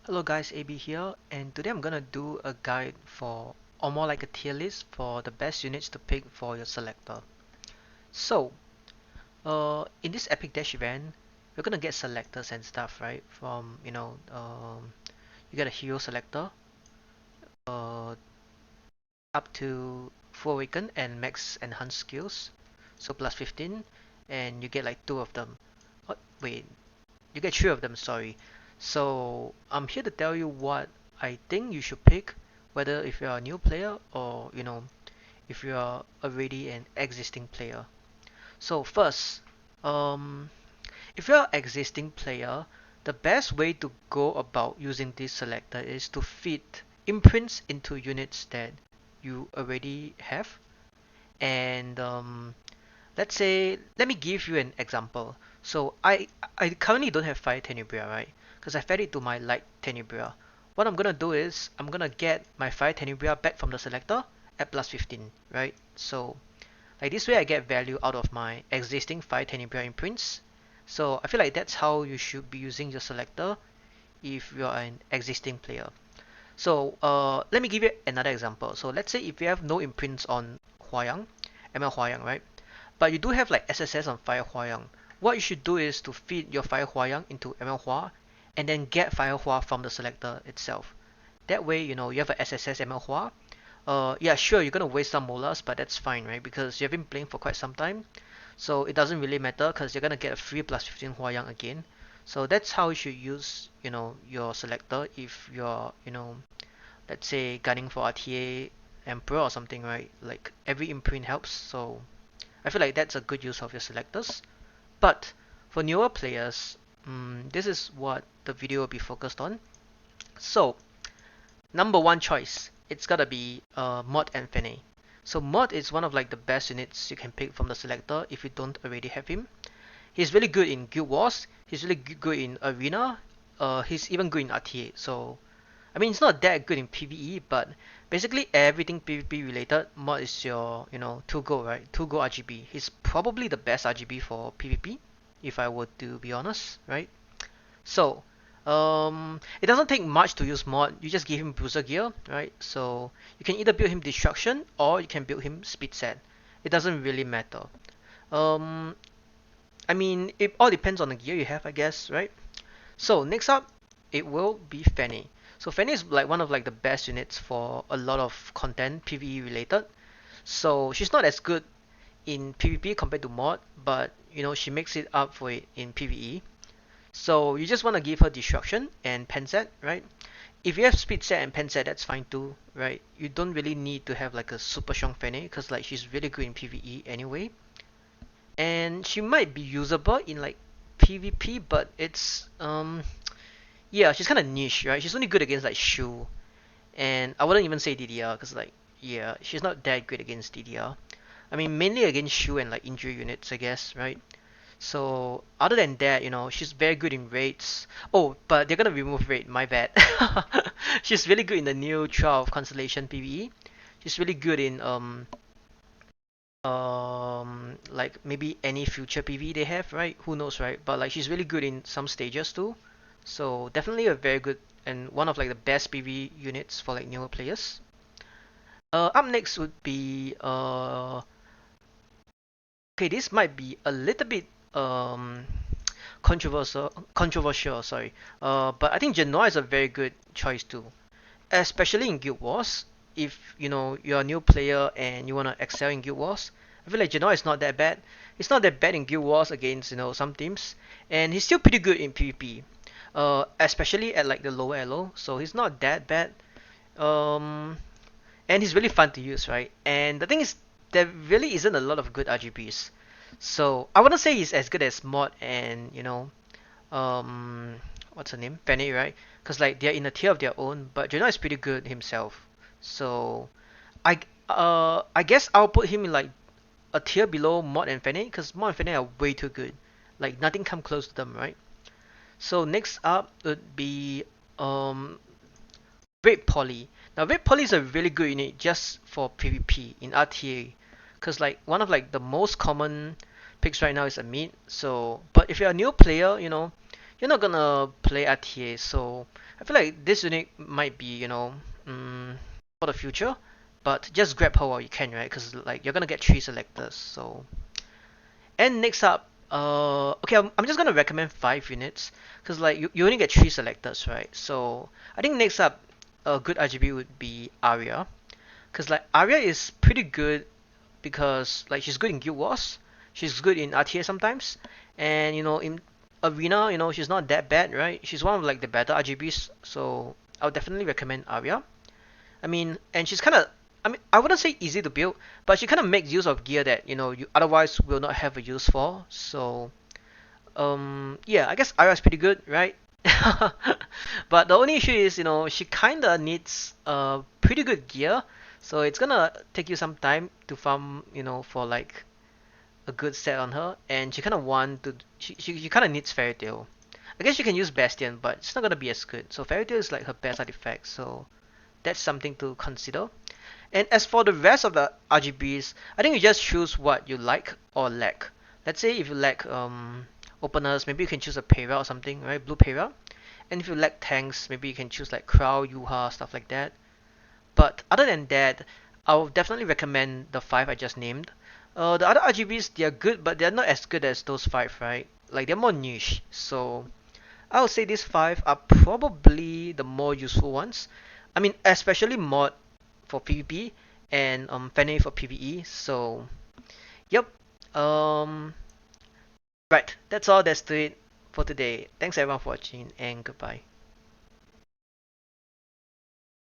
Hello guys, AB here, and today I'm gonna do a guide for, or more like a tier list for the best units to pick for your selector. So, in this Epic Dash event, you're gonna get selectors and stuff, right? From, you get a hero selector, uh, up to full awaken and max enhanced skills, so plus 15, and you get like two of them. Oh, wait, you get three of them, sorry. So I'm here to tell you what I think you should pick, whether if you're a new player or if you are already an existing player. So first, um, if you're an existing player, the best way to go about using this selector is to fit imprints into units that you already have. And let me give you an example. So I currently don't have fire tenebria, right? Because I fed it to my light tenebria. What I'm gonna do is I'm gonna get my fire tenebria back from the selector at plus 15, right? So like this way I get value out of my existing fire tenebria imprints. So I feel like that's how you should be using your selector if you're an existing player. So let me give you another example. So let's say if you have no imprints on Huayang, ML Huayang, right? But you do have like SSS on Fire Huayang. What you should do is to feed your Fire Huayang into ML Hua and then get Fire Hua from the selector itself. That way, you have a SSS ML Hua. Yeah, sure, you're gonna waste some molas, but that's fine, right? Because you've been playing for quite some time. So it doesn't really matter because you're gonna get a free plus 15 Huayang again. So that's how you should use, your selector if you're, let's say gunning for RTA Emperor or something, right? Like every imprint helps, so I feel like that's a good use of your selectors. But for newer players, this is what the video will be focused on. So, number one choice, it's gotta be Mort and Fenne. So Mort is one of like the best units you can pick from the selector if you don't already have him. He's really good in Guild Wars. He's really good in Arena. He's even good in RTA. So I mean, it's not that good in PvE, but basically everything PvP related, Mod is your, 2-go, right? 2-go RGB. He's probably the best RGB for PvP, if I were to be honest, right? So, it doesn't take much to use Mod. You just give him Bruiser Gear, right? So, you can either build him Destruction or you can build him Speed Set. It doesn't really matter. Um, I mean, it all depends on the gear you have, I guess, right? So next up, it will be Fenne. So Fenne is like one of like the best units for a lot of content PvE related. So she's not as good in PvP compared to Mod, but she makes it up for it in PvE. So you just want to give her Destruction and Pen Set, right? If you have Speed Set and Pen Set, that's fine too, right? You don't really need to have like a super strong Fenne because like she's really good in PvE anyway. And she might be usable in like PvP, but it's yeah, she's kind of niche, right? She's only good against like Shu, and I wouldn't even say DDR because like yeah, she's not that great against DDR. I mean, mainly against Shu and like injury units, I guess, right? So other than that, she's very good in raids. Oh, but they're gonna remove raid. My bad. She's really good in the new 12 Constellation PvE. She's really good in like maybe any future PvE they have, right? Who knows, right? But like she's really good in some stages too. So definitely a very good and one of like the best PvE units for like newer players. Up next would be okay, this might be a little bit controversial, sorry. But I think Jenua is a very good choice too, especially in Guild Wars. If you're a new player and you wanna excel in Guild Wars, I feel like Genoa is not that bad. He's not that bad in Guild Wars against some teams, and he's still pretty good in PvP. Especially at like the lower elo, so he's not that bad. Um, and he's really fun to use, right? And the thing is, there really isn't a lot of good RGBs, so I wouldn't say he's as good as Mod and um, what's her name, Fenne, right? Because like they're in a tier of their own, but Jenua is pretty good himself. So I guess I'll put him in like a tier below Mod and Fenne because Mod and Fenne are way too good. Like nothing come close to them, right? So next up would be um Red Poly. Now Red Poly is a really good unit just for PvP in RTA. Cause like one of like the most common picks right now is a mid. So but if you're a new player, you're not gonna play RTA, so I feel like this unit might be, for the future. But just grab her while you can, right? Because like you're gonna get 3 selectors. So and next up, okay, I'm just gonna recommend 5 units because like you only get 3 selectors, right? So I think next up, a good RGB would be Aria, because like Aria is pretty good because like she's good in Guild Wars, she's good in RTA sometimes, and in Arena, she's not that bad, right? She's one of like the better RGBs, so I would definitely recommend Aria. I mean, and she's kind of, I mean, I wouldn't say easy to build, but she kind of makes use of gear that you otherwise will not have a use for. So, yeah, I guess Aria is pretty good, right? But the only issue is, she kind of needs pretty good gear, so it's gonna take you some time to farm, for like a good set on her, and she kind of want to, she kind of needs Fairy Tail. I guess you can use Bastion, but it's not gonna be as good. So Fairy Tail is like her best artifact, so that's something to consider. And as for the rest of the RGBs, I think you just choose what you like or lack. Let's say if you lack openers, maybe you can choose a Pera or something, right? Blue Pera. And if you lack tanks, maybe you can choose like Crow, Yuha, stuff like that. But other than that, I would definitely recommend the 5 I just named. The other RGBs, they are good, but they're not as good as those 5, right? Like they're more niche. So I would say these 5 are probably the more useful ones. I mean, especially Mort for PvP and Fenne for PvE. So, yep. Um, right. That's all there's to it for today. Thanks everyone for watching and goodbye.